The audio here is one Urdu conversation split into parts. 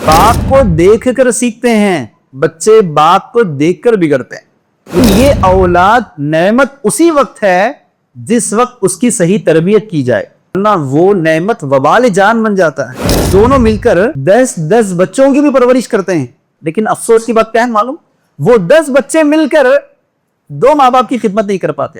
باپ کو دیکھ کر سیکھتے ہیں، بچے باپ کو دیکھ کر بگڑتے ہیں۔ یہ اولاد نعمت اسی وقت ہے جس وقت اس کی صحیح تربیت کی جائے، ورنہ وہ نعمت وبال جان بن جاتا ہے۔ دونوں مل کر 10 بچوں کی بھی پرورش کرتے ہیں، لیکن افسوس کی بات کیا ہے معلوم؟ وہ 10 بچے مل کر 2 ماں باپ کی خدمت نہیں کر پاتے۔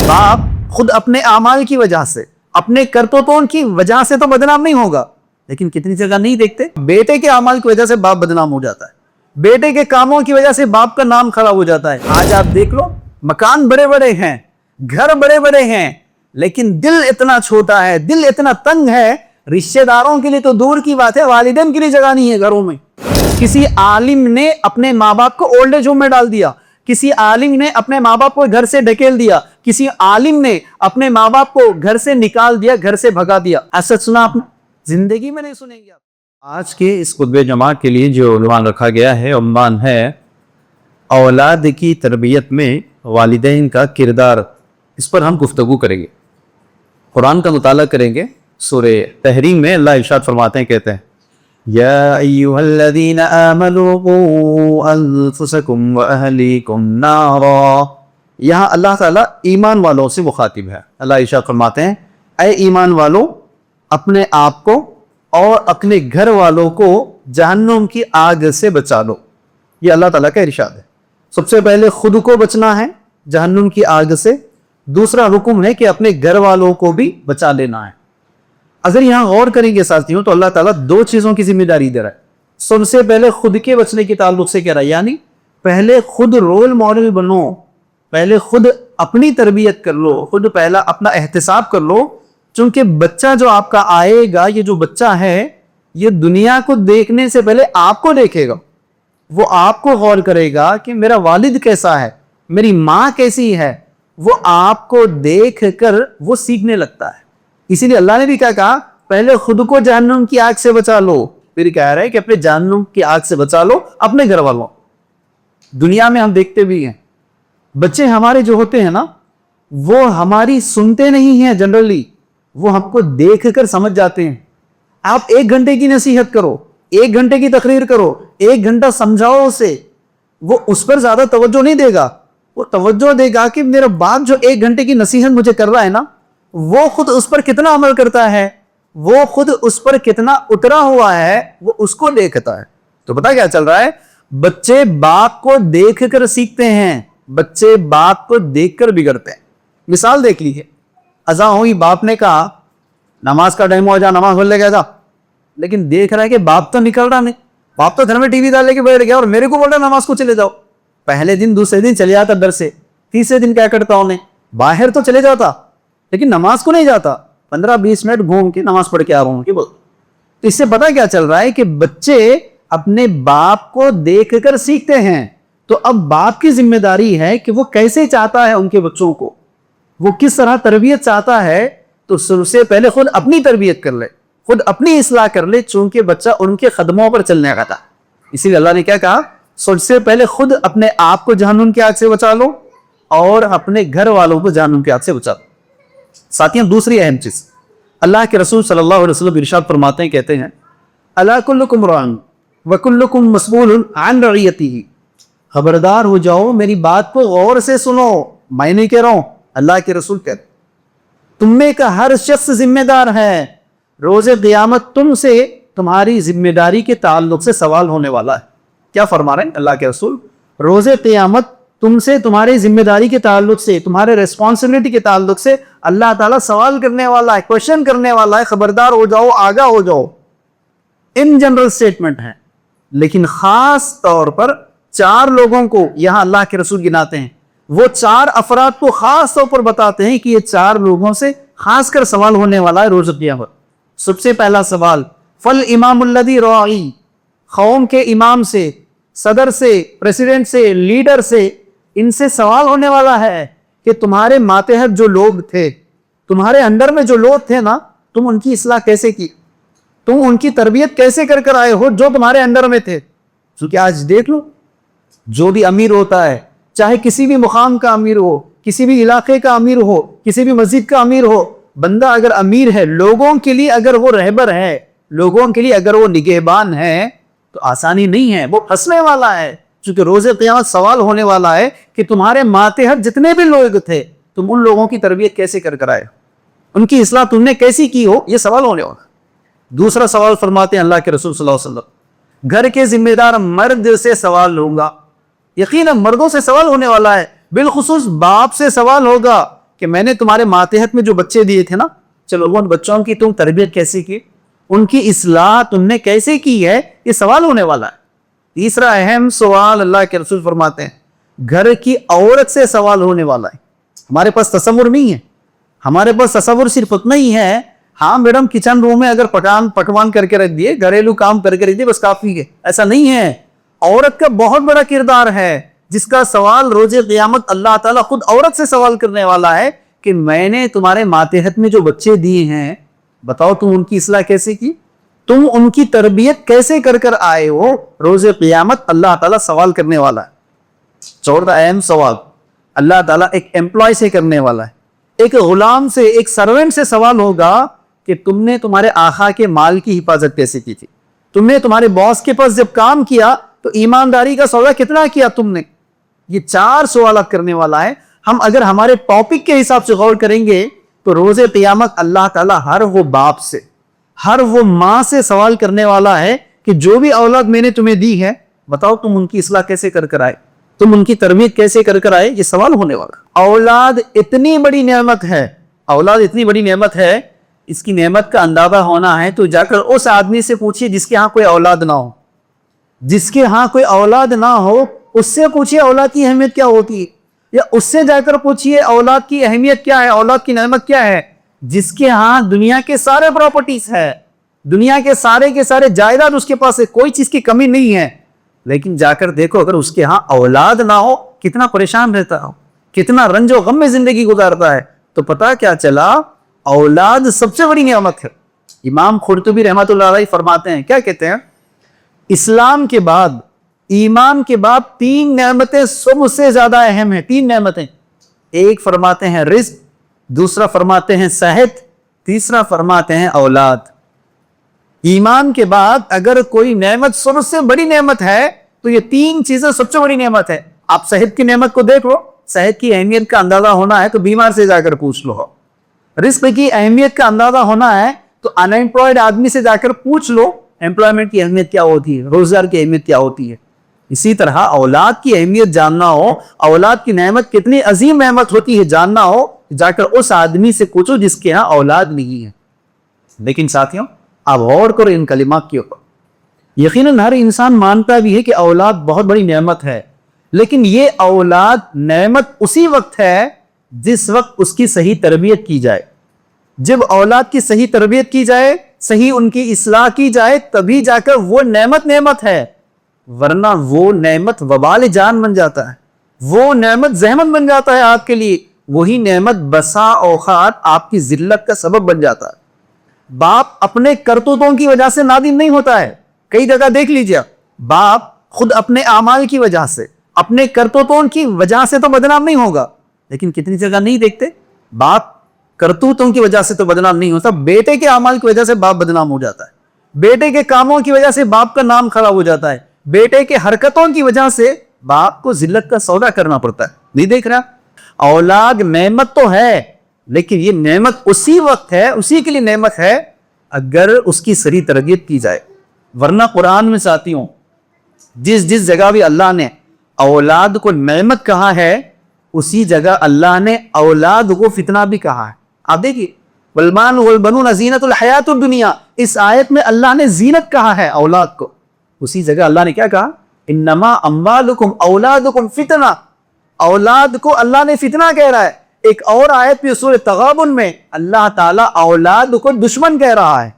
باپ خود اپنے اعمال کی وجہ سے، اپنے کرتوتوں کی وجہ سے تو بدنام نہیں ہوگا، لیکن کتنی جگہ نہیں دیکھتے بیٹے کے اعمال کی وجہ سے باپ بدنام ہو جاتا ہے، بیٹے کے کاموں کی وجہ سے باپ کا نام خراب ہو جاتا ہے۔ آج آپ دیکھ لو، مکان بڑے بڑے ہیں، گھر بڑے بڑے ہیں، لیکن دل اتنا چھوٹا ہے، دل اتنا تنگ ہے، رشتہ داروں کے لیے تو دور کی بات ہے، والدین کے لیے جگہ نہیں ہے گھروں میں۔ کسی عالم نے اپنے ماں باپ کو اولڈ ایج ہوم میں ڈال دیا، کسی عالم نے اپنے ماں باپ کو گھر سے ڈھکیل دیا، کسی عالم نے اپنے ماں باپ کو گھر سے نکال دیا، گھر سے بھگا دیا۔ ایسا سنا آپ نے؟ زندگی میں نہیں سنیں گے آپ۔ آج کے اس خطبہ جماعت کے لیے جو عنوان رکھا گیا ہے، عنوان ہے اولاد کی تربیت میں والدین کا کردار۔ اس پر ہم گفتگو کریں گے، قرآن کا مطالعہ کریں گے۔ سورہ تحریم میں اللہ ارشاد فرماتے ہیں، کہتے ہیں یا ایھا الذین آمنوا قوا انفسکم واہلیکم نارا۔ یہاں اللہ تعالیٰ ایمان والوں سے مخاطب ہے۔ اللہ ارشاد فرماتے ہیں اے ایمان والو، اپنے آپ کو اور اپنے گھر والوں کو جہنم کی آگ سے بچا لو۔ یہ اللہ تعالیٰ کا ارشاد ہے۔ سب سے پہلے خود کو بچنا ہے جہنم کی آگ سے، دوسرا حکم ہے کہ اپنے گھر والوں کو بھی بچا لینا ہے۔ اگر یہاں غور کریں گے ساتھیوں تو اللہ تعالیٰ 2 چیزوں کی ذمہ داری دے رہا ہے۔ سب سے پہلے خود کے بچنے کے تعلق سے کہہ رہا ہے، یعنی پہلے خود رول ماڈل بنو، پہلے خود اپنی تربیت کر لو، خود پہلا اپنا احتساب کر لو، چونکہ بچہ جو آپ کا آئے گا، یہ جو بچہ ہے یہ دنیا کو دیکھنے سے پہلے آپ کو دیکھے گا۔ وہ آپ کو غور کرے گا کہ میرا والد کیسا ہے، میری ماں کیسی ہے، وہ آپ کو دیکھ کر وہ سیکھنے لگتا ہے۔ اسی لیے اللہ نے بھی کیا کہا، پہلے خود کو جہنم کی آگ سے بچا لو، پھر کہہ رہا ہے کہ اپنے جہنم کی آگ سے بچا لو اپنے گھر والوں۔ دنیا میں ہم دیکھتے بھی ہیں، بچے ہمارے جو ہوتے ہیں نا، وہ ہماری سنتے نہیں ہیں جنرلی، وہ ہم کو دیکھ کر سمجھ جاتے ہیں۔ آپ 1 گھنٹے کی نصیحت کرو، 1 گھنٹے کی تقریر کرو، 1 گھنٹہ سمجھاؤ اسے، وہ اس پر زیادہ توجہ نہیں دے گا، وہ توجہ دے گا کہ میرا باپ جو 1 گھنٹے کی نصیحت مجھے کر رہا ہے نا، وہ خود اس پر کتنا عمل کرتا ہے، وہ خود اس پر کتنا اترا ہوا ہے، وہ اس کو دیکھتا ہے۔ تو پتہ کیا چل رہا ہے؟ بچے باپ کو دیکھ کر سیکھتے ہیں، بچے باپ کو دیکھ کر بگڑتے ہیں۔ مثال دیکھ لیجیے، اذان ہوئی، باپ نے کہا نماز کا ٹائم ہو جا، نماز پڑھ لے گیا تھا، لیکن دیکھ رہا ہے کہ باپ تو نکل رہا نہیں، باپ تو گھر میں ٹی وی ڈال لے کے بیٹھ گیا اور میرے کو بول رہا نماز کو چلے جاؤ۔ پہلے دن دوسرے دن چلے جاتا ڈر سے، تیسرے دن کیا کرتا انہیں، باہر تو چلے جاتا لیکن نماز کو نہیں جاتا، 15-20 منٹ گھوم کے نماز پڑھ کے آ رہا ہوں کہ بول۔ تو اس سے پتہ کیا چل رہا ہے کہ بچے اپنے باپ کو دیکھ کر سیکھتے ہیں۔ تو اب باپ کی ذمہ داری ہے کہ وہ کیسے چاہتا ہے ان کے بچوں کو، وہ کس طرح تربیت چاہتا ہے، تو سب سے پہلے خود اپنی تربیت کر لے، خود اپنی اصلاح کر لے، چونکہ بچہ ان کے قدموں پر چلنے کا تھا۔ اسی لیے اللہ نے کیا کہا، سب سے پہلے خود اپنے آپ کو جہنم کی آگ سے بچا لو اور اپنے گھر والوں کو جہنم کی آگ سے بچا لو۔ ساتھیوں، دوسری اہم چیز، اللہ کے رسول صلی اللہ علیہ وسلم ارشاد فرماتے ہیں، کہتے ہیں الا کلکم راع وکلکم مسئول عن رعیتہ۔ خبردار ہو جاؤ، میری بات کو غور سے سنو، میں نہیں کہہ رہا ہوں، اللہ کے رسول کہتے ہیں تم میں کا ہر شخص ذمہ دار ہے، روز قیامت تم سے تمہاری ذمہ داری کے تعلق سے سوال ہونے والا ہے۔ کیا فرما رہے ہیں اللہ کے رسول؟ روز قیامت تم سے تمہاری ذمہ داری کے تعلق سے، تمہارے ریسپانسبلٹی کے تعلق سے اللہ تعالیٰ سوال کرنے والا ہے، کوشچن کرنے والا ہے، خبردار ہو جاؤ، آگاہ ہو جاؤ۔ ان جنرل سٹیٹمنٹ ہے، لیکن خاص طور پر 4 لوگوں کو یہاں اللہ کے رسول گناتے ہیں، وہ 4 افراد کو خاص طور پر بتاتے ہیں کہ یہ 4 لوگوں سے خاص کر سوال ہونے والا ہے روز قیامت۔ سب سے پہلا سوال، فالامام الذی راعی، قوم کے امام سے، صدر سے، پریزیڈنٹ سے، لیڈر سے، ان سے سوال ہونے والا ہے کہ تمہارے ماتحت جو لوگ تھے، تمہارے انڈر میں جو لوگ تھے نا، تم ان کی اصلاح کیسے کی، تم ان کی تربیت کیسے کر آئے ہو جو تمہارے انڈر میں تھے۔ کیونکہ آج دیکھ لو، جو بھی امیر ہوتا ہے، چاہے کسی بھی مقام کا امیر ہو، کسی بھی علاقے کا امیر ہو، کسی بھی مسجد کا امیر ہو، بندہ اگر امیر ہے، لوگوں کے لیے اگر وہ رہبر ہے، لوگوں کے لیے اگر وہ نگہبان ہے، تو آسانی نہیں ہے، وہ پھنسنے والا ہے، چونکہ روز قیامت سوال ہونے والا ہے کہ تمہارے ماتحت جتنے بھی لوگ تھے تم ان لوگوں کی تربیت کیسے کر آئے، ان کی اصلاح تم نے کیسی کی ہو، یہ سوال ہونے والا۔ دوسرا سوال فرماتے ہیں اللہ کے رسول صلی اللہ علیہ وسلم، گھر کے ذمہ دار مرد سے سوال ہوگا، یقیناً مردوں سے سوال ہونے والا ہے، بالخصوص باپ سے سوال ہوگا کہ میں نے تمہارے ماتحت میں جو بچے دیے تھے نا، چلو ان بچوں کی تم تربیت کیسے کی، ان کی اصلاح تم نے کیسے کی ہے، یہ سوال ہونے والا ہے۔ تیسرا اہم سوال اللہ کے رسول فرماتے ہیں گھر کی عورت سے سوال ہونے والا ہے۔ ہمارے پاس تصور نہیں ہے، ہمارے پاس تصور صرف اتنا ہی ہے، ہاں میڈم کچن روم میں اگر پکوان کر کے رکھ دیے، گھریلو کام کر کے رکھ دیے، بس کافی ہے، ایسا نہیں ہے۔ عورت کا بہت بڑا کردار ہے جس کا سوال روز قیامت اللہ تعالیٰ خود عورت سے سوال کرنے والا ہے کہ میں نے تمہارے ماتحت میں جو بچے دیے ہیں، بتاؤ تم ان کی اصلاح کیسے کی، تم ان کی تربیت کیسے کر آئے ہو، روز قیامت اللہ تعالیٰ سوال کرنے والا ہے۔ چوتھا اہم سوال اللہ تعالیٰ ایک امپلائی سے کرنے والا ہے، ایک غلام سے، ایک سرونٹ سے سوال ہوگا کہ تم نے تمہارے آقا کے مال کی حفاظت کیسے کی تھی، تم نے تمہارے باس کے پاس جب کام کیا تو ایمانداری کا سودا کتنا کیا تم نے۔ یہ 4 سوالات کرنے والا ہے۔ ہم اگر ہمارے ٹاپک کے حساب سے غور کریں گے تو روز قیامت اللہ تعالیٰ ہر وہ باپ سے، ہر وہ ماں سے سوال کرنے والا ہے کہ جو بھی اولاد میں نے تمہیں دی ہے، بتاؤ تم ان کی اصلاح کیسے کر آئے، تم ان کی تربیت کیسے کر آئے، یہ سوال ہونے والا۔ اولاد اتنی بڑی نعمت ہے، اولاد اتنی بڑی نعمت ہے، اس کی نعمت کا اندازہ ہونا ہے تو جا کر اس آدمی سے پوچھئے جس کے ہاں کوئی اولاد نہ ہو، جس کے ہاں کوئی اولاد نہ ہو اس سے پوچھئے اولاد کی اہمیت کیا ہوتی ہے، یا اس سے جا کر پوچھئے اولاد کی اہمیت کیا ہے، اولاد کی نعمت کیا ہے۔ جس کے ہاں دنیا کے سارے پراپرٹیز ہے، دنیا کے سارے جائیداد اس کے پاس ہے، کوئی چیز کی کمی نہیں ہے، لیکن جا کر دیکھو اگر اس کے ہاں اولاد نہ ہو کتنا پریشان رہتا ہو، کتنا رنج و غم میں زندگی گزارتا ہے۔ تو پتہ کیا چلا، اولاد سب سے بڑی نعمت ہے۔ امام قرطبی رحمۃ اللہ علیہ فرماتے ہیں، کیا کہتے ہیں، اسلام کے بعد، ایمان کے بعد 3 نعمتیں سب سے زیادہ اہم ہیں۔ 3 نعمتیں، ایک فرماتے ہیں رزق، دوسرا فرماتے ہیں صحت، تیسرا فرماتے ہیں اولاد۔ ایمان کے بعد اگر کوئی نعمت سب سے بڑی نعمت ہے تو یہ 3 چیزیں سب سے بڑی نعمت ہے۔ آپ صحت کی نعمت کو دیکھ لو، صحت کی اہمیت کا اندازہ ہونا ہے تو بیمار سے جا کر پوچھ لو۔ رزق کی اہمیت کا اندازہ ہونا ہے تو ان ایمپلائڈ آدمی سے جا کر پوچھ لو ایمپلائمنٹ کی اہمیت کیا ہوتی ہے، روزگار کی اہمیت کیا ہوتی ہے۔ اسی طرح اولاد کی اہمیت جاننا ہو، اولاد کی نعمت کتنی عظیم نعمت ہوتی ہے جاننا ہو، جا کر اس آدمی سے پوچھو جس کے ہاں اولاد نہیں ہے۔ لیکن ساتھیوں آپ غور کرو ان کلمات کے اوپر، یقیناً ہر انسان مانتا بھی ہے کہ اولاد بہت بڑی نعمت ہے، لیکن یہ اولاد نعمت اسی وقت ہے جس وقت اس کی صحیح تربیت کی جائے۔ جب اولاد کی صحیح تربیت کی جائے، صحیح ان کی اصلاح کی جائے، تبھی جا کر وہ نعمت ہے، ورنہ وہ نعمت وبال جان بن جاتا ہے، وہ نعمت زحمت بن جاتا ہے آپ کے لیے، وہی نعمت بسا اوقات آپ کی ذلت کا سبب بن جاتا ہے۔ باپ اپنے کرتوتوں کی وجہ سے نادم نہیں ہوتا ہے، کئی جگہ دیکھ لیجئے، باپ خود اپنے اعمال کی وجہ سے، اپنے کرتوتوں کی وجہ سے تو بدنام نہیں ہوگا، لیکن کتنی جگہ نہیں دیکھتے، باپ کرتوتوں کی وجہ سے تو بدنام نہیں ہوتا، بیٹے کے اعمال کی وجہ سے باپ بدنام ہو جاتا ہے، بیٹے کے کاموں کی وجہ سے باپ کا نام خراب ہو جاتا ہے، بیٹے کے حرکتوں کی وجہ سے باپ کو ذلت کا سودا کرنا پڑتا ہے۔ نہیں دیکھ رہا، اولاد نعمت تو ہے، لیکن یہ نعمت اسی وقت ہے، اسی کے لیے نعمت ہے اگر اس کی صحیح تربیت کی جائے، ورنہ قرآن میں ساتھیوں جس جگہ بھی اللہ نے اولاد کو نعمت کہا ہے، اسی جگہ اللہ نے اولاد کو فتنہ بھی کہا ہے۔ آپ دیکھیے، والمال والبنون زینت الحیات الدنیا، اس آیت میں اللہ نے زینت کہا ہے اولاد کو، اسی جگہ اللہ نے کیا کہا، انما اموالکم اولادکم فتنہ، اولاد کو اللہ نے فتنہ کہہ رہا ہے۔ ایک اور آیت میں سورہ تغابن میں اللہ تعالیٰ اولاد کو دشمن کہہ رہا ہے۔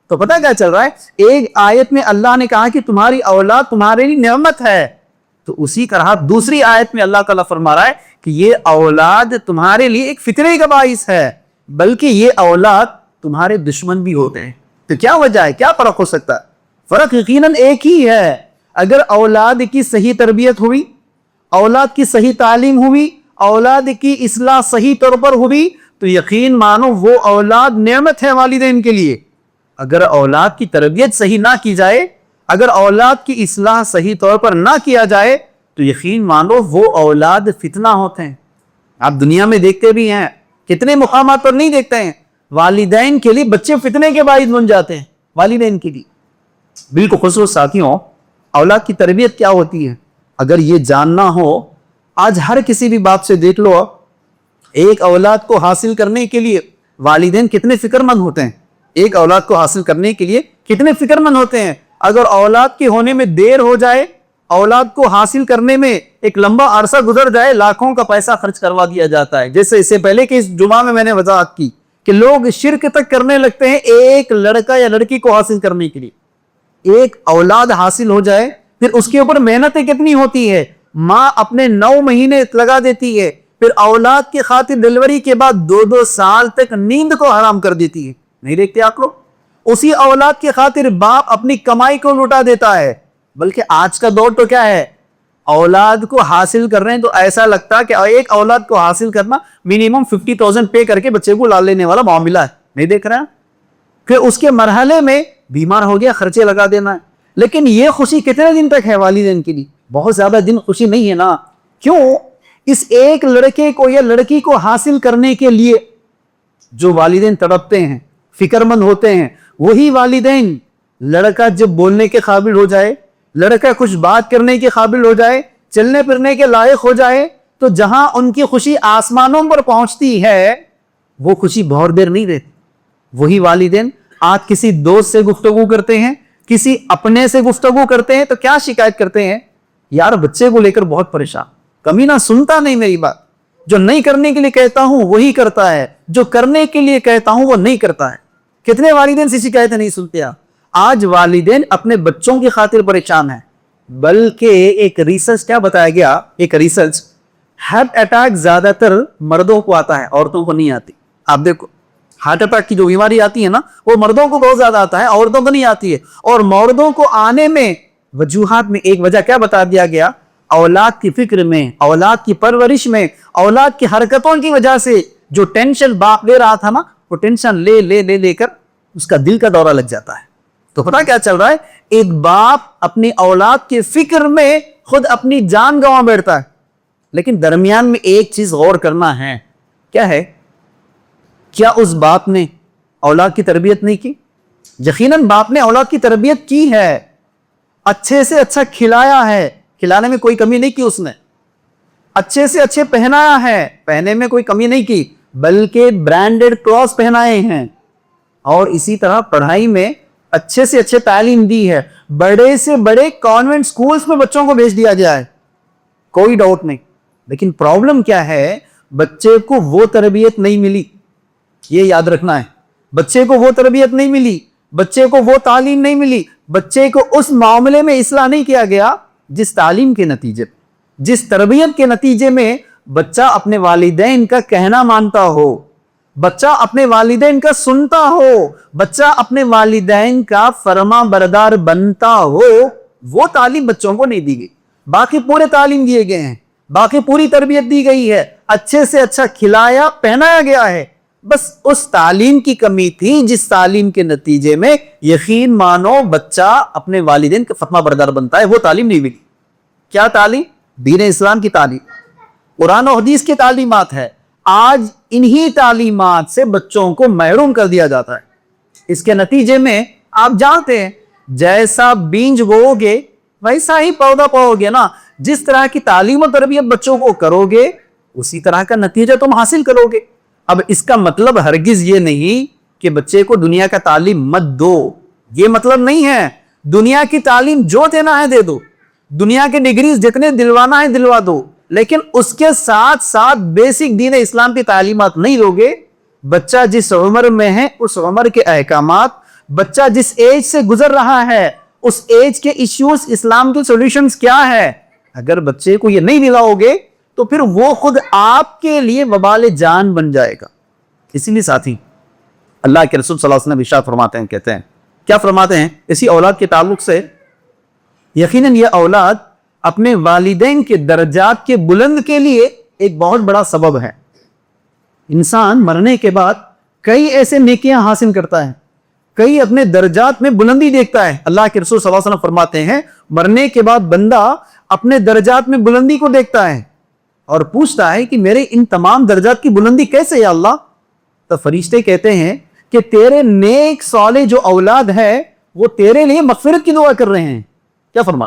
تو پتہ کیا چل رہا ہے، ایک آیت میں اللہ نے کہا کہ تمہاری اولاد تمہارے لیے نعمت ہے، تو اسی طرح دوسری آیت میں اللہ تعالیٰ فرما رہا ہے کہ یہ اولاد تمہارے لیے ایک فتنے کا باعث ہے، بلکہ یہ اولاد تمہارے دشمن بھی ہوتے ہیں۔ تو کیا وجہ ہے، کیا فرق ہو سکتا ہے؟ فرق یقیناً ایک ہی ہے، اگر اولاد کی صحیح تربیت ہوئی، اولاد کی صحیح تعلیم ہوئی، اولاد کی اصلاح صحیح طور پر ہوئی، تو یقین مانو وہ اولاد نعمت ہے والدین کے لیے۔ اگر اولاد کی تربیت صحیح نہ کی جائے، اگر اولاد کی اصلاح صحیح طور پر نہ کیا جائے تو یقین مانو وہ اولاد فتنہ ہوتے ہیں. آپ دنیا میں دیکھتے بھی ہیں, کتنے مقامات پر نہیں دیکھتے ہیں, والدین کے لیے بچے فتنے کے باعث بن جاتے ہیں. والدین کے لیے بالکل. خصوص ساتھیوں, اولاد کی تربیت کیا ہوتی ہے اگر یہ جاننا ہو, آج ہر کسی بھی باپ سے دیکھ لو, ایک اولاد کو حاصل کرنے کے لیے والدین کتنے فکر مند ہوتے ہیں. ایک اولاد کو حاصل کرنے کے لیے کتنے فکر مند ہوتے ہیں. اگر اولاد کے ہونے میں دیر ہو جائے, اولاد کو حاصل کرنے میں ایک لمبا عرصہ گزر جائے, لاکھوں کا پیسہ خرچ کروا دیا جاتا ہے. جیسے اس سے پہلے کہ اس جمعہ میں نے وضاحت کی کہ لوگ شرک تک کرنے لگتے ہیں ایک لڑکا یا لڑکی کو حاصل کرنے کے لیے. ایک اولاد حاصل ہو جائے پھر اس کے اوپر محنتیں کتنی ہوتی ہے. ماں اپنے 9 مہینے لگا دیتی ہے, پھر اولاد کی خاطر ڈیلیوری کے بعد 2 سال تک نیند کو حرام کر دیتی ہے. نہیں دیکھتے آپ لوگ؟ اسی اولاد کی خاطر باپ اپنی کمائی کو لوٹا دیتا ہے. بلکہ آج کا دور تو کیا ہے, اولاد کو حاصل کر رہے ہیں تو ایسا لگتا ہے کہ ایک اولاد کو حاصل کرنا منیمم 50,000 پے کر کے بچے کو لا لینے والا معاملہ ہے. نہیں دیکھ رہے ہیں؟ پھر اس کے مرحلے میں بیمار ہو گیا, خرچے لگا دینا ہے. لیکن یہ خوشی کتنے دن تک ہے والدین کے لیے؟ بہت زیادہ دن خوشی نہیں ہے نا. کیوں؟ اس ایک لڑکے کو یا لڑکی کو حاصل کرنے کے لیے جو والدین تڑپتے ہیں, فکر مند ہوتے ہیں, وہی والدین لڑکا جب بولنے کے قابل ہو جائے, لڑکا کچھ بات کرنے کے قابل ہو جائے, چلنے پھرنے کے لائق ہو جائے, تو جہاں ان کی خوشی آسمانوں پر پہنچتی ہے وہ خوشی بہت دیر نہیں رہتی. وہی والدین آج کسی دوست سے گفتگو کرتے ہیں, کسی اپنے سے گفتگو کرتے ہیں تو کیا شکایت کرتے ہیں, یار بچے کو لے کر بہت پریشان, کمینہ سنتا نہیں میری بات, جو نہیں کرنے کے لیے کہتا ہوں وہی کرتا ہے, جو کرنے کے لیے کہتا ہوں وہ نہیں کرتا ہے. کتنے والدین سے شکایتیں نہیں سنتے آپ؟ آج والدین اپنے بچوں کی خاطر پریشان ہیں. بلکہ ایک ریسرچ کیا بتایا گیا, ایک ریسرچ, ہارٹ اٹیک زیادہ تر مردوں کو آتا ہے, عورتوں کو نہیں آتی. آپ دیکھو, ہارٹ اٹیک کی جو بیماری آتی ہے نا, وہ مردوں کو بہت زیادہ آتا ہے, عورتوں کو نہیں آتی ہے. اور مردوں کو آنے میں وجوہات میں ایک وجہ کیا بتا دیا گیا, اولاد کی فکر میں, اولاد کی پرورش میں, اولاد کی حرکتوں کی وجہ سے جو ٹینشن باپ لے رہا تھا نا, وہ ٹینشن لے کر اس کا دل کا دورہ لگ جاتا ہے. تو پتا کیا چل رہا ہے, ایک باپ اپنی اولاد کی فکر میں خود اپنی جان گنوا بیٹھتا ہے. لیکن درمیان میں ایک چیز غور کرنا ہے, کیا ہے, کیا اس باپ نے اولاد کی تربیت نہیں کی؟ یقیناً باپ نے اولاد کی تربیت کی ہے, اچھے سے اچھا کھلایا ہے, کھلانے میں کوئی کمی نہیں کی اس نے, اچھے سے اچھے پہنایا ہے, پہنے میں کوئی کمی نہیں کی, بلکہ برانڈڈ کلوتھس پہنائے ہیں. اور اسی طرح پڑھائی میں اچھے سے اچھے تعلیم دی ہے, بڑے سے بڑے کانوینٹ سکولز میں بچوں کو بھیج دیا گیا ہے, کوئی ڈاؤٹ نہیں. لیکن پرابلم کیا ہے, بچے کو وہ تربیت نہیں ملی. یہ یاد رکھنا ہے, بچے کو وہ تربیت نہیں ملی, بچے کو وہ تعلیم نہیں ملی, بچے کو اس معاملے میں اصلاح نہیں کیا گیا جس تعلیم کے نتیجے, جس تربیت کے نتیجے میں بچہ اپنے والدین کا کہنا مانتا ہو, بچہ اپنے والدین کا سنتا ہو, بچہ اپنے والدین کا فرما بردار بنتا ہو. وہ تعلیم بچوں کو نہیں دی گئی. باقی پورے تعلیم دیے گئے ہیں, باقی پوری تربیت دی گئی ہے, اچھے سے اچھا کھلایا پہنایا گیا ہے. بس اس تعلیم کی کمی تھی جس تعلیم کے نتیجے میں یقین مانو بچہ اپنے والدین کا فرما بردار بنتا ہے. وہ تعلیم نہیں ملی. کیا تعلیم؟ دین اسلام کی تعلیم, قرآن و حدیث کی تعلیمات ہے. آج انہی تعلیمات سے بچوں کو محروم کر دیا جاتا ہے. اس کے نتیجے میں آپ جانتے ہیں, جیسا بیج بو گے ویسا ہی پودا پاؤ گے نا. جس طرح کی تعلیم و تربیت بچوں کو کرو گے اسی طرح کا نتیجہ تم حاصل کرو گے. اب اس کا مطلب ہرگز یہ نہیں کہ بچے کو دنیا کا تعلیم مت دو, یہ مطلب نہیں ہے. دنیا کی تعلیم جو دینا ہے دے دو, دنیا کے ڈگریز جتنے دلوانا ہے دلوا دو, لیکن اس کے ساتھ ساتھ بیسک دین اسلام کی تعلیمات نہیں دو گے. بچہ جس عمر میں ہے اس عمر کے احکامات, بچہ جس ایج سے گزر رہا ہے اس ایج کے ایشوز, اسلام کے سولوشنز کیا ہے, اگر بچے کو یہ نہیں دلاؤ گے تو پھر وہ خود آپ کے لیے وبال جان بن جائے گا. اسی لیے ساتھی اللہ کے رسول صلی اللہ علیہ وسلم ارشاد فرماتے ہیں, کہتے ہیں, کیا فرماتے ہیں اسی اولاد کے تعلق سے, یقیناً یہ اولاد اپنے والدین کے درجات کے بلند کے لیے ایک بہت بڑا سبب ہے. انسان مرنے کے بعد کئی ایسے نیکیاں حاصل کرتا ہے, کئی اپنے درجات میں بلندی دیکھتا ہے. اللہ کے رسول صلی اللہ علیہ وسلم فرماتے ہیں مرنے کے بعد بندہ اپنے درجات میں بلندی کو دیکھتا ہے اور پوچھتا ہے کہ میرے ان تمام درجات کی بلندی کیسے یا اللہ؟ تو فرشتے کہتے ہیں کہ تیرے نیک صالح جو اولاد ہے وہ تیرے لیے مغفرت کی دعا کر رہے ہیں. کیا فرما؟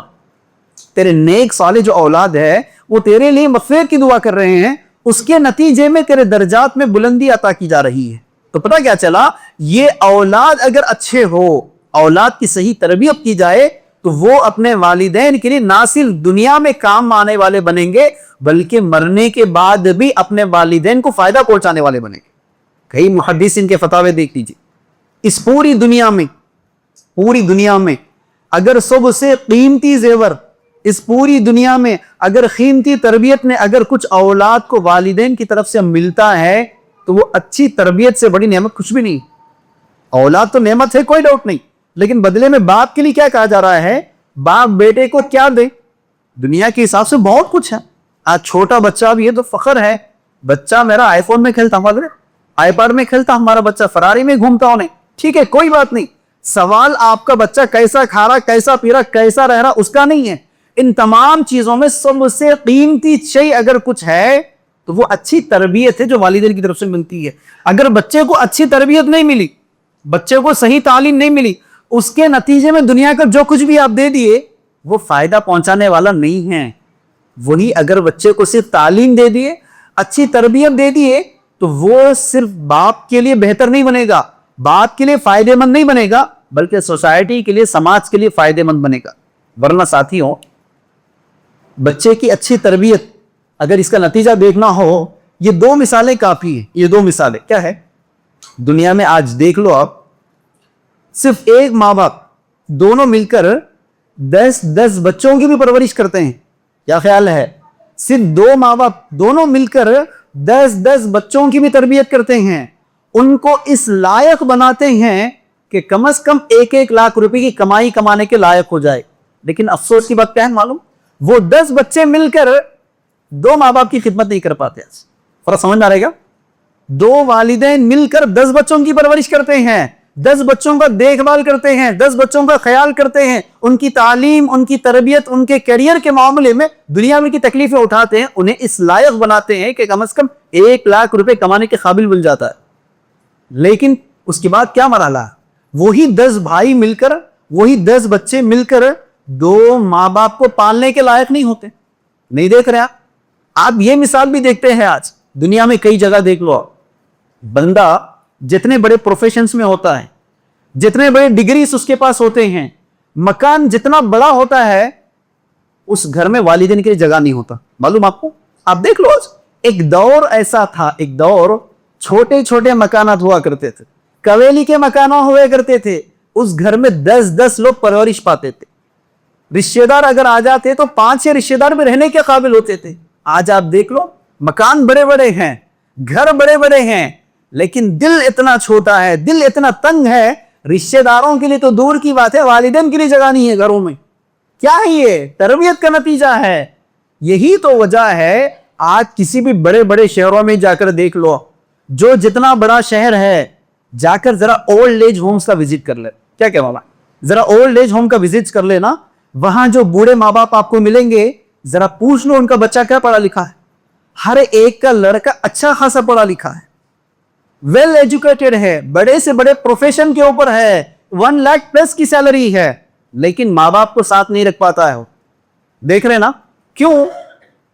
تیرے نیک صالح جو اولاد ہے وہ تیرے لیے مغفرت کی دعا کر رہے ہیں, اس کے نتیجے میں تیرے درجات میں بلندی عطا کی جا رہی ہے. تو پتہ کیا چلا, یہ اولاد اگر اچھے ہو, اولاد کی صحیح تربیت کی جائے تو وہ اپنے والدین کے لیے نہ صرف دنیا میں کام آنے والے بنیں گے بلکہ مرنے کے بعد بھی اپنے والدین کو فائدہ پہنچانے والے بنیں گے. کئی محدثین کے فتاوے دیکھ لیجیے. اس پوری دنیا میں اگر سب سے قیمتی زیور, اس پوری دنیا میں اگر قیمتی تربیت میں اگر کچھ اولاد کو والدین کی طرف سے ملتا ہے تو وہ اچھی تربیت سے بڑی نعمت کچھ بھی نہیں. اولاد تو نعمت ہے, کوئی ڈاؤٹ نہیں, لیکن بدلے میں باپ کے لیے کیا کہا جا رہا ہے؟ باپ بیٹے کو کیا دے؟ دنیا کے حساب سے بہت کچھ ہے. آج چھوٹا بچہ بھی ہے تو فخر ہے, بچہ میرا آئی فون میں کھیلتا, آئی پیڈ میں کھیلتا, ہمارا بچہ فراری میں گھومتا ہونے. ٹھیک ہے, کوئی بات نہیں. سوال آپ کا بچہ کیسا کھا رہا, کیسا پی رہا, کیسا رہ رہا, اس کا نہیں ہے. ان تمام چیزوں میں سب سے قیمتی شے اگر کچھ ہے تو وہ اچھی تربیت ہے جو والدین کی طرف سے ملتی ہے. اگر بچے کو اچھی تربیت نہیں ملی, بچے کو صحیح تعلیم نہیں ملی, اس کے نتیجے میں دنیا کا جو کچھ بھی آپ دے دیے وہ فائدہ پہنچانے والا نہیں ہے. وہی اگر بچے کو صرف تعلیم دے دیے, اچھی تربیت دے دیے تو وہ صرف باپ کے لیے بہتر نہیں بنے گا, باپ کے لیے فائدے مند نہیں بنے گا, بلکہ سوسائٹی کے لیے, سماج کے لیے فائدے مند بنے گا. ورنہ ساتھیوں, بچے کی اچھی تربیت اگر اس کا نتیجہ دیکھنا ہو, یہ 2 مثالیں کافی ہیں. یہ 2 مثالیں کیا ہے دنیا میں آج دیکھ لو آپ. صرف ایک ماں باپ دونوں مل کر 10 بچوں کی بھی پرورش کرتے ہیں. کیا خیال ہے؟ صرف 2 ماں باپ دونوں مل کر 10 بچوں کی بھی تربیت کرتے ہیں, ان کو اس لائق بناتے ہیں کہ کم از کم 1 لاکھ روپے کی کمائی کمانے کے لائق ہو جائے. لیکن افسوس کی بات کیا ہے معلوم؟ وہ 10 بچے مل کر 2 ماں باپ کی خدمت نہیں کر پاتے. فرق سمجھ آ رہے گا؟ 2 والدین مل کر 10 بچوں کی پرورش کرتے ہیں, 10 بچوں کا دیکھ بھال کرتے ہیں, 10 بچوں کا خیال کرتے ہیں, ان کی تعلیم, ان کی تربیت, ان کے کیریئر کے معاملے میں دنیا میں کی تکلیفیں اٹھاتے ہیں, انہیں اس لائق بناتے ہیں کہ کم از کم 1 لاکھ روپے کمانے کے قابل بن جاتا ہے. لیکن اس کے بعد کیا مرحلہ ہے؟ وہی 10 بھائی مل کر, وہی 10 بچے مل کر 2 ماں باپ کو پالنے کے لائق نہیں ہوتے. نہیں دیکھ رہے آپ یہ مثال بھی دیکھتے ہیں آج دنیا میں کئی جگہ دیکھ لو. بندہ جتنے بڑے پروفیشنز میں ہوتا ہے, جتنے بڑے ڈگریز اس کے پاس ہوتے ہیں, مکان جتنا بڑا ہوتا ہے, اس گھر میں والدین کے لیے جگہ نہیں ہوتا. معلوم آپ کو؟ آپ دیکھ لو, ایک دور ایسا تھا, ایک دور چھوٹے چھوٹے مکانات ہوا کرتے تھے, قبیلی کے مکانات ہوا کرتے تھے, اس گھر میں 10 لوگ پرورش پاتے تھے. رشتہ دار اگر آ جاتے تو 5-6 رشتہ دار بھی رہنے کے قابل ہوتے تھے. آج آپ دیکھ لو, مکان بڑے بڑے ہیں, گھر بڑے بڑے ہیں, لیکن دل اتنا چھوٹا ہے, دل اتنا تنگ ہے, رشتہ داروں کے لیے تو دور کی بات ہے, والدین کے لیے جگہ نہیں ہے گھروں میں. کیا ہے یہ؟ تربیت کا نتیجہ ہے. یہی تو وجہ ہے, آج کسی بھی بڑے بڑے شہروں میں جا کر دیکھ لو, جو جتنا بڑا شہر ہے, جا کر ذرا اولڈ ایج ہومز کا وزٹ کر لے. کیا کہ ماما, ذرا اولڈ ایج ہوم کا وزٹ کر لینا, وہاں جو بوڑھے ماں باپ آپ کو ملیں گے, ذرا پوچھ لو ان کا بچہ کیا پڑھا لکھا ہے. ہر ایک کا لڑکا اچھا خاصا پڑھا لکھا ہے, ویل ایجوکیٹڈ ہے, بڑے سے بڑے پروفیشن کے اوپر ہے, 1 لاکھ پلس کی سیلری ہے, لیکن ماں باپ کو ساتھ نہیں رکھ پاتا ہے. دیکھ رہے نا کیوں؟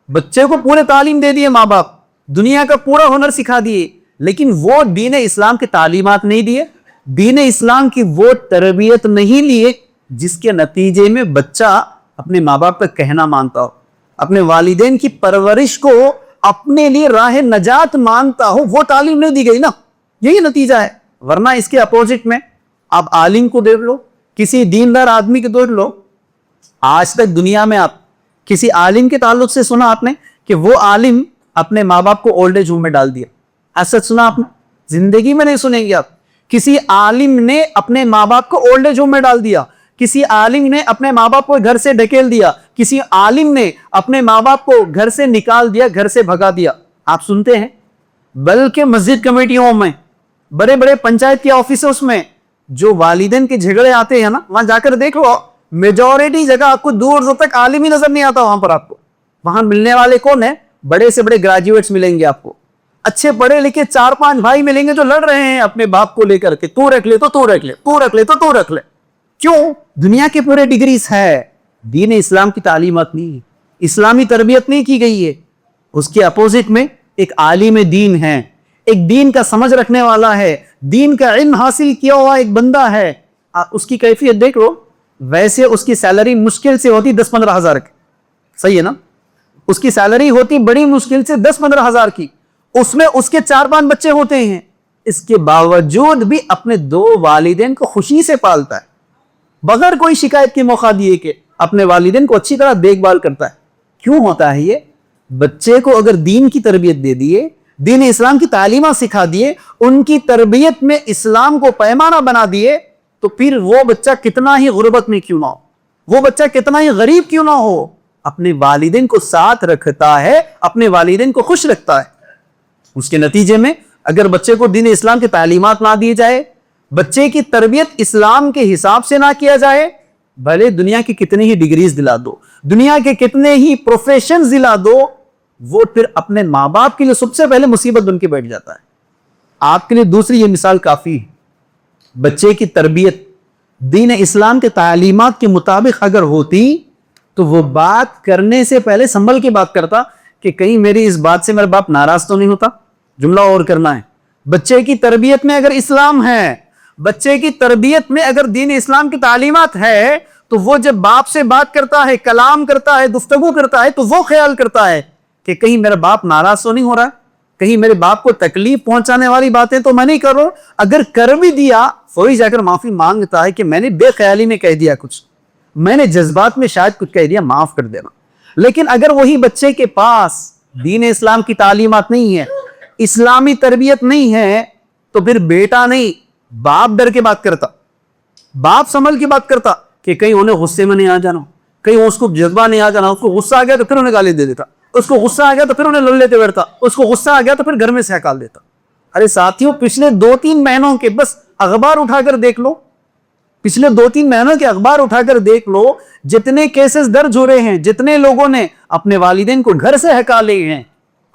بچے کو پورے تعلیم دے دیے ماں باپ, دنیا کا پورا ہنر سکھا دیے, لیکن وہ دین اسلام کے تعلیمات نہیں دیے, دین اسلام کی وہ تربیت نہیں لیے جس کے نتیجے میں بچہ اپنے ماں باپ کا کہنا مانتا ہو, اپنے والدین کی پرورش کو اپنے لیے راہ نجات مانتا ہو. وہ تعلیم نہیں دی گئی نا, یہی نتیجہ ہے. ورنہ اس کے اپوزٹ میں آپ عالم کو دیکھ لو, کسی دیندار آدمی کو دیکھ لو. آج تک دنیا میں آپ کسی عالم کے تعلق سے سنا آپ نے کہ وہ عالم اپنے ماں باپ کو اولڈ ایج ہوم میں ڈال دیا؟ ایسا سنا آپ نے؟ زندگی میں نہیں سنیں گے آپ. کسی عالم نے اپنے ماں باپ کو اولڈ ایج ہوم میں ڈال دیا, کسی عالم نے اپنے ماں باپ کو گھر سے ڈھکیل دیا, کسی عالم نے اپنے ماں باپ کو گھر سے نکال دیا, گھر سے بھگا دیا؟ آپ سنتے ہیں؟ بلکہ مسجد کمیٹیوں میں, بڑے بڑے پنچایت کے آفیسز میں جو والدین کے جھگڑے آتے ہیں نا, وہاں جا کر دیکھ لو, میجورٹی جگہ آپ کو دور تک عالم ہی نظر نہیں آتا وہاں پر. آپ کو وہاں ملنے والے کون ہیں؟ بڑے سے بڑے گریجویٹس ملیں گے آپ کو, اچھے پڑھے لکھے 4-5 بھائی ملیں گے جو لڑ رہے ہیں اپنے باپ کو لے کر کے, تو رکھ لے تو تو رکھ لے, تو رکھ لے تو تو رکھ لے. کیوں؟ دنیا کے پورے ڈگریز ہے, دین اسلام کی تعلیمات نہیں, اسلامی تربیت نہیں کی گئی ہے. اس کے اپوزٹ میں ایک عالم دین ہے, ایک دین کا سمجھ رکھنے والا ہے, دین کا علم حاصل کیا ہوا ایک بندہ ہے. اس کی کیفیت دیکھ لو, ویسے اس کی سیلری مشکل سے ہوتی 10-15 ہزار کی, صحیح ہے نا؟ اس کی سیلری ہوتی بڑی مشکل سے 10-15 ہزار کی, اس میں اس کے 4-5 بچے ہوتے ہیں. اس کے باوجود بھی اپنے 2 والدین کو خوشی سے پالتا ہے, بغیر کوئی شکایت کے موقع دیے کہ اپنے والدین کو اچھی طرح دیکھ بھال کرتا ہے. کیوں ہوتا ہے یہ؟ بچے کو اگر دین کی تربیت دے دیے, دین اسلام کی تعلیمات سکھا دیے, ان کی تربیت میں اسلام کو پیمانہ بنا دیے, تو پھر وہ بچہ کتنا ہی غربت میں کیوں نہ ہو, وہ بچہ کتنا ہی غریب کیوں نہ ہو, اپنے والدین کو ساتھ رکھتا ہے, اپنے والدین کو خوش رکھتا ہے. اس کے نتیجے میں اگر بچے کو دین اسلام کی تعلیمات نہ دی جائے, بچے کی تربیت اسلام کے حساب سے نہ کیا جائے, بھلے دنیا کی کتنی ہی ڈگریز دلا دو, دنیا کے کتنے ہی پروفیشنز دلا دو, وہ پھر اپنے ماں باپ کے لیے سب سے پہلے مصیبت بن کے بیٹھ جاتا ہے. آپ کے لیے دوسری یہ مثال کافی ہے. بچے کی تربیت دین اسلام کے تعلیمات کے مطابق اگر ہوتی تو وہ بات کرنے سے پہلے سنبھل کے بات کرتا کہ کہیں میری اس بات سے میرا باپ ناراض تو نہیں ہوتا. جملہ اور کرنا ہے, بچے کی تربیت میں اگر اسلام ہے, بچے کی تربیت میں اگر دین اسلام کی تعلیمات ہے, تو وہ جب باپ سے بات کرتا ہے, کلام کرتا ہے, گفتگو کرتا ہے, تو وہ خیال کرتا ہے کہ کہیں میرا باپ ناراض تو نہیں ہو رہا ہے, کہیں میرے باپ کو تکلیف پہنچانے والی باتیں تو میں نہیں کر رہا ہوں. اگر کر بھی دیا, فوری جا کر معافی مانگتا ہے کہ میں نے بے خیالی میں کہہ دیا, کچھ میں نے جذبات میں شاید کچھ کہہ دیا, معاف کر دینا. لیکن اگر وہی بچے کے پاس دین اسلام کی تعلیمات نہیں ہے, اسلامی تربیت نہیں ہے, تو پھر بیٹا نہیں باپ ڈر کے بات کرتا, باپ سنبھل کے بات کرتا کہ کہیں انہیں غصے میں نہیں آ جانا, کہیں اس کو جذبہ نہیں آ جانا. اس کو غصہ آ گیا تو پھر انہیں گالی دے دیتا, اس کو غصہ آ گیا تو پھر انہیں لڑ لیتے بیٹھتا, اس کو غصہ آ گیا تو پھر گھر میں سے ہکال دیتا. ارے ساتھیوں, پچھلے 2-3 مہینوں کے بس اخبار اٹھا کر دیکھ لو, پچھلے 2-3 مہینوں کے اخبار اٹھا کر دیکھ لو, جتنے کیسز درج ہو رہے ہیں, جتنے لوگوں نے اپنے والدین کو گھر سے ہکالے ہیں,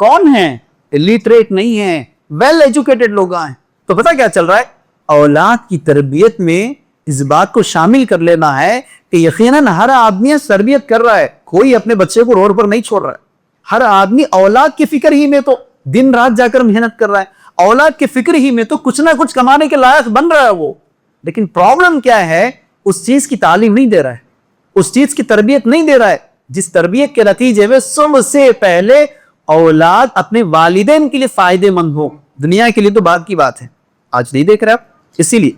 کون ہیں؟ الٹریٹ نہیں ہیں, ویل ایجوکیٹڈ لوگ ہیں. تو پتہ کیا چل رہا ہے؟ اولاد کی تربیت میں اس بات کو شامل کر لینا ہے کہ یقیناً ہر آدمی تربیت کر رہا ہے, کوئی اپنے بچے کو روڈ پر نہیں چھوڑ رہا ہے. ہر آدمی اولاد کی فکر ہی میں تو دن رات جا کر محنت کر رہا ہے, اولاد کی فکر ہی میں تو کچھ نہ کچھ کمانے کے لائق بن رہا ہے وہ. لیکن پرابلم کیا ہے؟ اس چیز کی تعلیم نہیں دے رہا ہے, اس چیز کی تربیت نہیں دے رہا ہے, جس تربیت کے نتیجے میں سب سے پہلے اولاد اپنے والدین کے لیے فائدے مند ہو. دنیا کے لیے تو بعد کی بات ہے, آج نہیں دیکھ رہے آپ. اسی لیے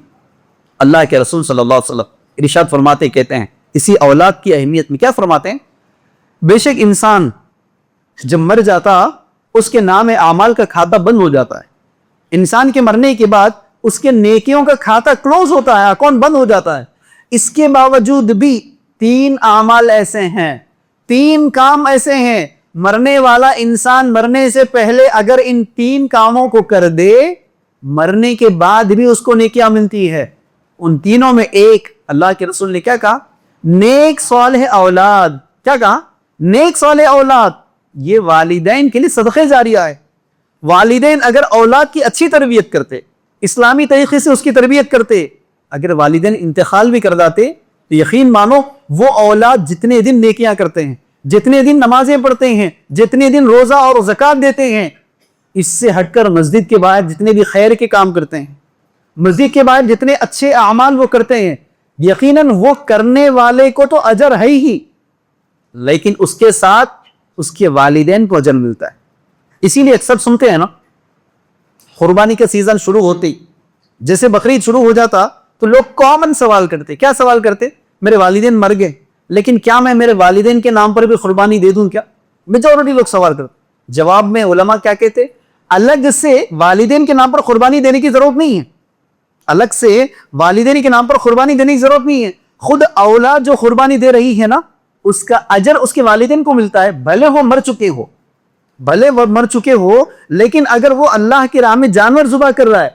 اللہ کے رسول صلی اللہ علیہ وسلم ارشاد فرماتے, کہتے ہیں اسی اولاد کی اہمیت میں کیا فرماتے ہیں, بے شک انسان جب مر جاتا اس کے نام اعمال کا کھاتا بند ہو جاتا ہے. انسان کے مرنے کے بعد اس کے نیکیوں کا کھاتا کلوز ہوتا ہے, اکاؤنٹ بند ہو جاتا ہے. اس کے باوجود بھی 3 اعمال ایسے ہیں, 3 کام ایسے ہیں, مرنے والا انسان مرنے سے پہلے اگر ان 3 کاموں کو کر دے, مرنے کے بعد بھی اس کو نیکیاں ملتی ہے. ان تینوں میں ایک, اللہ کے رسول نے کیا کہا؟ نیک صالح اولاد. کیا کہا؟ نیک صالح اولاد. یہ والدین کے لیے صدقہ جاریہ ہے. والدین اگر اولاد کی اچھی تربیت کرتے, اسلامی طریقے سے اس کی تربیت کرتے, اگر والدین انتقال بھی کر جاتے تو یقین مانو وہ اولاد جتنے دن نیکیاں کرتے ہیں, جتنے دن نمازیں پڑھتے ہیں, جتنے دن روزہ اور زکوٰۃ دیتے ہیں, اس سے ہٹ کر مسجد کے باہر جتنے بھی خیر کے کام کرتے ہیں, مسجد کے باہر جتنے اچھے اعمال وہ کرتے ہیں, یقیناً وہ کرنے والے کو تو اجر ہے ہی, لیکن اس کے ساتھ اس کے والدین کو اجر ملتا ہے. اسی لیے اکثر سنتے ہیں نا, قربانی کا سیزن شروع ہوتے, جیسے بقرعید شروع ہو جاتا تو لوگ کامن سوال کرتے. کیا سوال کرتے؟ میرے والدین مر گئے, لیکن کیا میں میرے والدین کے نام پر بھی قربانی دے دوں کیا؟ میجورٹی لوگ سوال کرتے. جواب میں علماء کیا کہتے؟ الگ سے والدین کے نام پر قربانی دینے کی ضرورت نہیں ہے, الگ سے والدین کے نام پر قربانی دینے کی ضرورت نہیں ہے. خود اولاد جو قربانی دے رہی ہے نا, اس کا اجر اس کے والدین کو ملتا ہے, بھلے وہ مر چکے ہو, بھلے وہ مر چکے ہو, لیکن اگر وہ اللہ کی راہ میں جانور ذبح کر رہا ہے,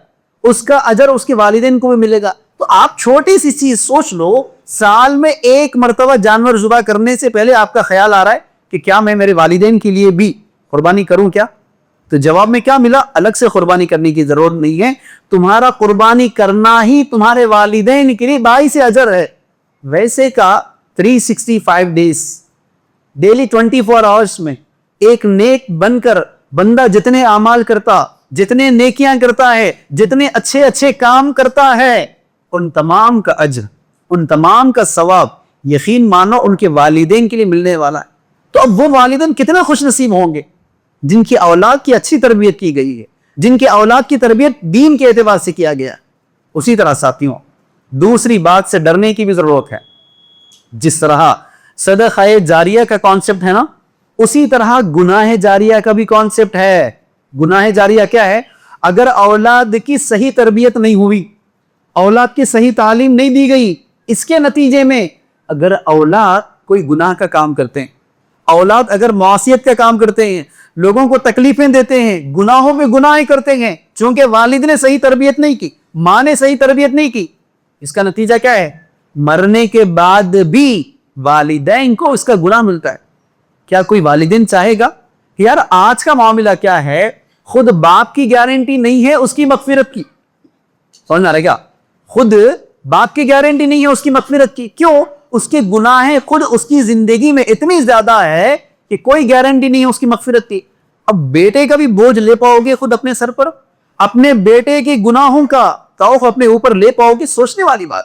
اس کا اجر اس کے والدین کو بھی ملے گا. تو تو آپ چھوٹی سی چیز سوچ لو, سال میں ایک مرتبہ جانور ذبح کرنے سے پہلے آپ کا خیال آ رہا ہے کہ کیا میں میرے والدین کے لیے بھی قربانی کروں کیا؟ تو جواب میں کیا ملا؟ الگ سے قربانی کرنے کی ضرورت نہیں ہے, تمہارا قربانی کرنا ہی تمہارے والدین کے لیے باعث اجر ہے. ویسے کا 365 ڈیز ڈیلی 24 آورس میں ایک نیک بن کر بندہ جتنے اعمال کرتا, جتنے نیکیاں کرتا ہے, جتنے اچھے اچھے کام کرتا ہے, ان تمام کا اجر, ان تمام کا ثواب یقین مانو ان کے والدین کے لیے ملنے والا ہے. تو اب وہ والدین کتنے خوش نصیب ہوں گے جن کی اولاد کی اچھی تربیت کی گئی ہے, جن کی اولاد کی تربیت دین کے اعتبار سے کیا گیا. اسی طرح ساتھیوں, دوسری بات سے ڈرنے کی بھی ضرورت ہے. جس طرح صدقہ جاریہ کا کانسیپٹ ہے نا, اسی طرح گناہ جاریہ کا بھی کانسیپٹ ہے. گناہ جاریہ کیا ہے؟ اگر اولاد کی صحیح تربیت نہیں ہوئی, اولاد کی صحیح تعلیم نہیں دی گئی, اس کے نتیجے میں اگر اولاد کوئی گناہ کا کام کرتے ہیں, اولاد اگر معصیت کا کام کرتے ہیں, لوگوں کو تکلیفیں دیتے ہیں, گناہوں میں گناہ کرتے ہیں, چونکہ والد نے صحیح تربیت نہیں کی, ماں نے صحیح تربیت نہیں کی, اس کا نتیجہ کیا ہے؟ مرنے کے بعد بھی والدین کو اس کا گناہ ملتا ہے. کیا کوئی والدین چاہے گا کہ یار آج کا معاملہ کیا ہے, خود باپ کی گارنٹی نہیں ہے اس کی مغفرت کی؟ سمجھ آ رہا ہے کیا؟ خود باپ کی گارنٹی نہیں ہے اس کی مغفرت کی. کیوں؟ اس کے گناہ خود اس کی زندگی میں اتنی زیادہ ہے کہ کوئی گارنٹی نہیں ہے اس کی مغفرت کی. اب بیٹے کا بھی بوجھ لے پاؤ گے خود اپنے سر پر؟ اپنے بیٹے کے گناہوں کا طوق اپنے اوپر لے پاؤ گے؟ سوچنے والی بات.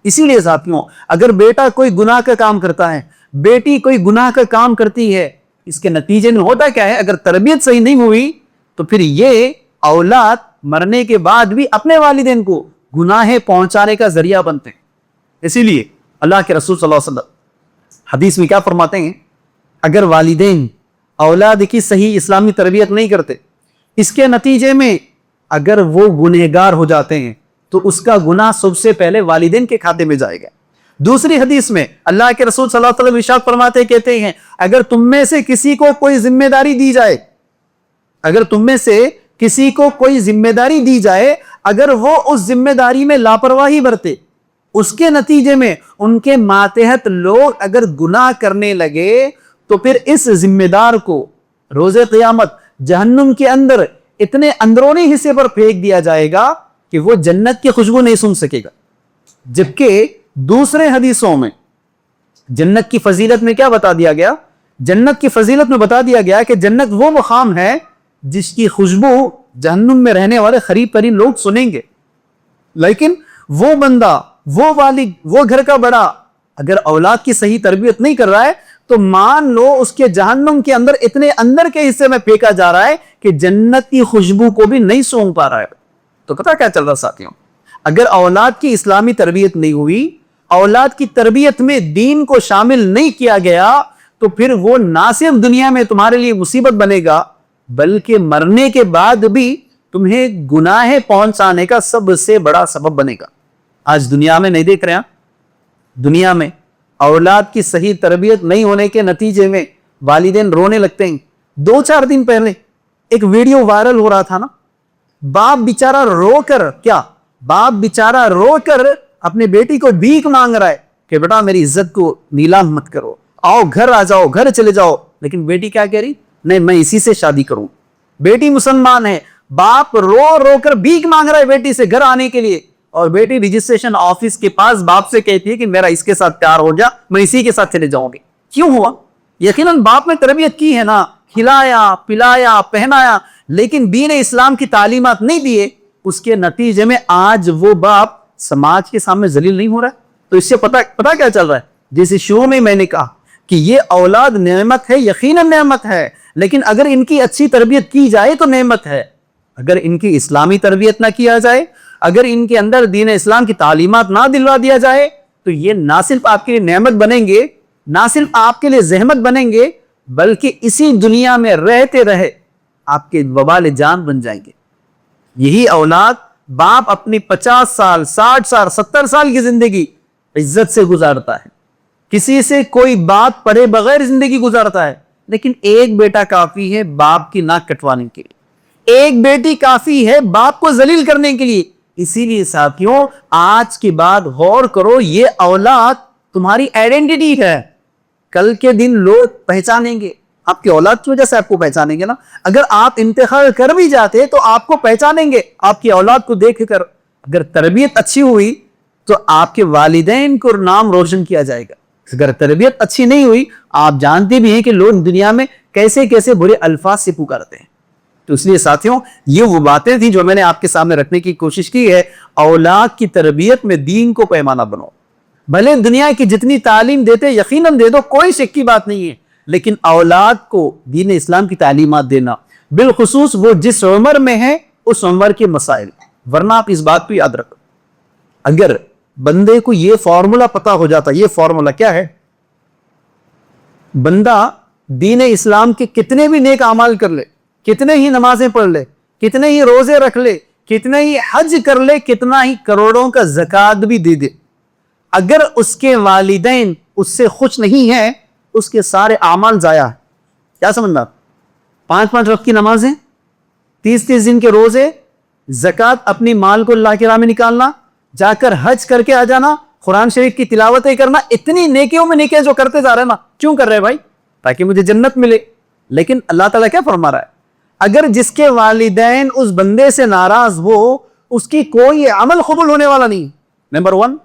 اسی لیے ساتھیوں, اگر بیٹا کوئی گناہ کا کام کرتا ہے, بیٹی کوئی گناہ کا کام کرتی ہے, اس کے نتیجے میں ہوتا کیا ہے؟ اگر تربیت صحیح نہیں ہوئی تو پھر یہ اولاد مرنے کے بعد بھی اپنے والدین کو گناہ پہنچانے کا ذریعہ بنتے ہیں. اسی لیے اللہ کے رسول صلی اللہ علیہ وسلم حدیث میں کیا فرماتے ہیں؟ اگر والدین اولاد کی صحیح اسلامی تربیت نہیں کرتے, اس کے نتیجے میں اگر وہ گنہگار ہو جاتے ہیں تو اس کا گناہ سب سے پہلے والدین کے کھاتے میں جائے گا. دوسری حدیث میں اللہ کے رسول صلی اللہ علیہ وسلم ارشاد فرماتے کہتے ہیں, اگر تم میں سے کسی کو کوئی ذمہ داری دی جائے, اگر تم میں سے کسی کو کوئی ذمہ داری دی جائے, اگر وہ اس ذمہ داری میں لاپرواہی برتے, اس کے نتیجے میں ان کے ماتحت لوگ اگر گناہ کرنے لگے, تو پھر اس ذمہ دار کو روز قیامت جہنم کے اندر اتنے اندرونی حصے پر پھینک دیا جائے گا کہ وہ جنت کی خوشبو نہیں سن سکے گا. جبکہ دوسرے حدیثوں میں جنت کی فضیلت میں کیا بتا دیا گیا؟ جنت کی فضیلت میں بتا دیا گیا کہ جنت وہ مقام ہے جس کی خوشبو جہنم میں رہنے والے قریب ترین لوگ سنیں گے. لیکن وہ بندہ, وہ والد, وہ گھر کا بڑا اگر اولاد کی صحیح تربیت نہیں کر رہا ہے تو مان لو اس کے جہنم کے اندر اتنے اندر کے حصے میں پھینکا جا رہا ہے کہ جنت کی خوشبو کو بھی نہیں سونگ پا رہا ہے. تو پتہ کیا چل رہا ساتھیوں؟ اگر اولاد کی اسلامی تربیت نہیں ہوئی, اولاد کی تربیت میں دین کو شامل نہیں کیا گیا, تو پھر وہ نہ صرف دنیا میں تمہارے لیے مصیبت بنے گا, بلکہ مرنے کے بعد بھی تمہیں گناہ پہنچانے کا سب سے بڑا سبب بنے گا. آج دنیا میں نہیں دیکھ رہے ہیں؟ دنیا میں اولاد کی صحیح تربیت نہیں ہونے کے نتیجے میں والدین رونے لگتے ہیں. 2-4 دن پہلے ایک ویڈیو وائرل ہو رہا تھا نا, باپ بیچارہ رو کر, کیا باپ بیچارہ رو کر اپنے بیٹی کو بھیک مانگ رہا ہے کہ بیٹا میری عزت کو نیلام مت کرو, آؤ گھر آ جاؤ, گھر چلے جاؤ. لیکن بیٹی کیا کہہ رہی؟ نہیں, میں اسی سے شادی کروں. بیٹی مسلمان ہے, باپ رو رو کر بھیک مانگ رہا ہے بیٹی سے گھر آنے کے لیے, اور بیٹی رجسٹریشن آفس کے پاس باپ سے کہتی ہے کہ میرا اس کے ساتھ پیار ہو جا, میں اسی کے ساتھ چلے جاؤں گی. کیوں ہوا؟ یقیناً باپ نے تربیت کی ہے نا, کھلایا پلایا پہنایا, لیکن دین اسلام کی تعلیمات نہیں دیے. اس کے نتیجے میں آج وہ باپ سماج کے سامنے ذلیل نہیں ہو رہا ہے. تو اس سے پتا کیا چل رہا ہے؟ جیسے شروع میں نے کہا کہ یہ اولاد نعمت ہے, یقیناً نعمت ہے, لیکن اگر ان کی اچھی تربیت کی جائے تو نعمت ہے. اگر ان کی اسلامی تربیت نہ کیا جائے, اگر ان کے اندر دین اسلام کی تعلیمات نہ دلوا دیا جائے, تو یہ نہ صرف آپ کے لیے نعمت بنیں گے, نہ صرف آپ کے لیے زحمت بنیں گے, بلکہ اسی دنیا میں رہتے رہے آپ کے وبال جان بن جائیں گے. یہی اولاد باپ اپنی 50 سال 60 سال 70 سال کی زندگی عزت سے گزارتا ہے, کسی سے کوئی بات پڑھے بغیر زندگی گزارتا ہے, لیکن ایک بیٹا کافی ہے باپ کی ناک کٹوانے کے لیے, ایک بیٹی کافی ہے باپ کو ذلیل کرنے کے لیے. اسی لیے ساتھیوں آج کی بات غور کرو، یہ اولاد تمہاری آئیڈینٹی ہے. کل کے دن لوگ پہچانیں گے، آپ کی اولاد کی وجہ سے آپ کو پہچانیں گے نا. اگر آپ انتخاب کر بھی جاتے تو آپ کو پہچانیں گے آپ کی اولاد کو دیکھ کر. اگر تربیت اچھی ہوئی تو آپ کے والدین کو نام روشن کیا جائے گا. اگر تربیت اچھی نہیں ہوئی، آپ جانتے بھی ہیں کہ لوگ دنیا میں کیسے کیسے برے الفاظ سے پکارتے ہیں. تو اس لیے ساتھیوں یہ وہ باتیں تھیں جو میں نے آپ کے سامنے رکھنے کی کوشش کی ہے. اولاد کی تربیت میں دین کو پیمانہ بنو. بھلے دنیا کی جتنی تعلیم دیتے یقیناً دے دو، کوئی شک کی بات نہیں ہے، لیکن اولاد کو دین اسلام کی تعلیمات دینا، بالخصوص وہ جس عمر میں ہے اس عمر کے مسائل. ورنہ آپ اس بات کو یاد رکھو، اگر بندے کو یہ فارمولا پتا ہو جاتا، یہ فارمولا کیا ہے، بندہ دین اسلام کے کتنے بھی نیک اعمال کر لے، کتنے ہی نمازیں پڑھ لے، کتنے ہی روزے رکھ لے، کتنے ہی حج کر لے، کتنا ہی کروڑوں کا زکوٰۃ بھی دے دے، اگر اس کے والدین اس سے خوش نہیں ہیں، اس کے سارے اعمال ضائع. کیا سمجھنا؟ 5 وقت کی نمازیں، 30 دن کے روزے، زکوٰۃ، اپنی مال کو اللہ کی راہ میں نکالنا، جا کر حج کر کے آ جانا، قرآن شریف کی تلاوتیں کرنا، اتنی نیکیوں میں نیکیاں جو کرتے جا رہے ہیں نا. کیوں کر رہے ہیں بھائی؟ تاکہ مجھے جنت ملے. لیکن اللہ تعالیٰ کیا فرما رہا ہے؟ اگر جس کے والدین اس بندے سے ناراض ہو، اس کی کوئی عمل قبول ہونے والا نہیں. نمبر 1.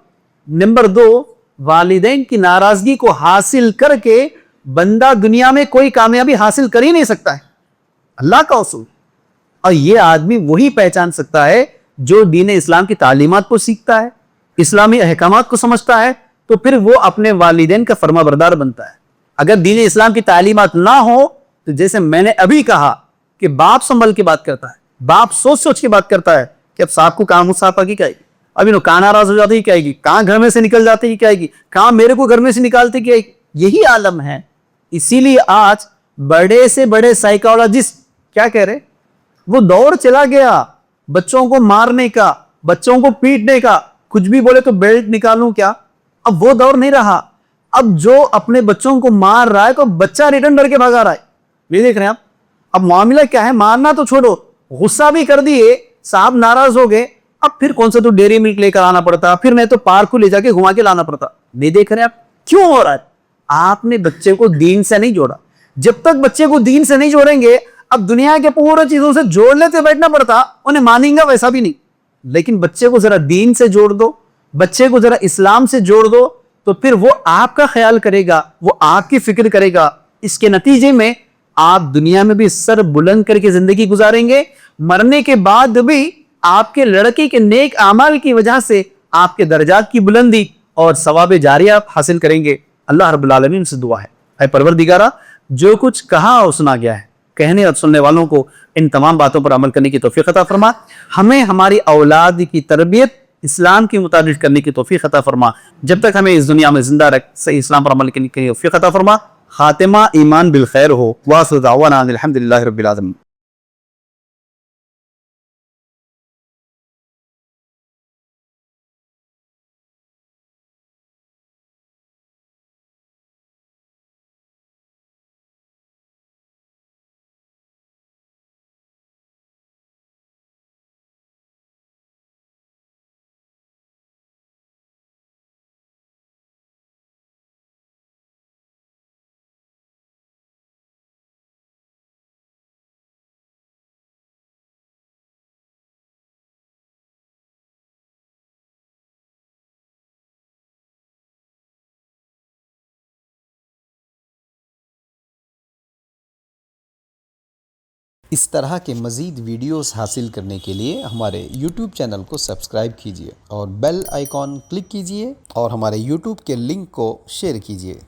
نمبر 2، والدین کی ناراضگی کو حاصل کر کے بندہ دنیا میں کوئی کامیابی حاصل کر ہی نہیں سکتا ہے. اللہ کا اصول. اور یہ آدمی وہی پہچان سکتا ہے جو دین اسلام کی تعلیمات کو سیکھتا ہے، اسلامی احکامات کو سمجھتا ہے، تو پھر وہ اپنے والدین کا فرما بردار بنتا ہے. اگر دین اسلام کی تعلیمات نہ ہو تو جیسے میں نے ابھی کہا کہ باپ سنبھل کے بات کرتا ہے، باپ سوچ سوچ کے بات کرتا ہے کہ اب صاحب کو کہاں مصافہ کی کہے گی، اب انہوں کہاں ناراض ہو جاتے ہی کہے گی، کہاں گھر میں سے نکل جاتے ہی کہے گی، کہاں میرے کو گھر میں سے نکالتے کہے گی. یہی عالم ہے. اسی لیے آج بڑے سے بڑے سائیکالوجسٹ کیا کہہ رہے، وہ دور چلا گیا بچوں کو مارنے کا، بچوں کو پیٹنے کا، کچھ بھی بولے تو بیلٹ نکالوں کیا. اب وہ دور نہیں رہا. اب جو اپنے بچوں کو مار رہا ہے تو بچہ ریٹرن ڈر کے بھگا رہا ہے. یہ دیکھ رہے ہیں آپ. اب معاملہ کیا ہے، مارنا تو چھوڑو، غصہ بھی کر دیے، صاحب ناراض ہو گئے، اب پھر کون سا تو ڈیری ملک لے کر آنا پڑتا، پھر نہیں تو پارک کو لے جا کے گھما کے لانا پڑتا. نہیں دیکھ رہے آپ کیوں ہو رہا ہے؟ آپ نے بچے کو دین سے نہیں جوڑا. جب تک بچے کو دین سے نہیں جوڑیں گے، اب دنیا کے پورے چیزوں سے جوڑ لیتے بیٹھنا پڑتا، انہیں مانیں گا ویسا بھی نہیں. لیکن بچے کو ذرا دین سے جوڑ دو، بچے کو ذرا اسلام سے جوڑ دو، تو پھر وہ آپ کا خیال کرے گا، وہ آپ کی فکر کرے گا. اس کے نتیجے میں آپ دنیا میں بھی سر بلند کر کے زندگی گزاریں گے، مرنے کے بعد بھی آپ کے لڑکے کے نیک اعمال کی وجہ سے آپ کے درجات کی بلندی اور ثواب جاریہ آپ حاصل کریں گے. اللہ رب العالمین سے دعا ہے، اے پروردگارہ، جو کچھ کہا اور سنا گیا ہے، کہنے اور سننے والوں کو ان تمام باتوں پر عمل کرنے کی توفیق عطا فرما. ہمیں ہماری اولاد کی تربیت اسلام کے مطابق کرنے کی توفیق عطا فرما. جب تک ہمیں اس دنیا میں زندہ رکھ صحیح اسلام پر عمل کرنے کی توفیق عطا فرما. خاتمہ ایمان بالخیر ہو. وآخر دعوانا الحمدللہ رب العالمین. اس طرح کے مزید ویڈیوز حاصل کرنے کے لیے ہمارے YouTube چینل کو سبسکرائب کیجیے اور بیل آئیکن کلک کیجیے اور ہمارے YouTube کے لنک کو شیئر کیجیے.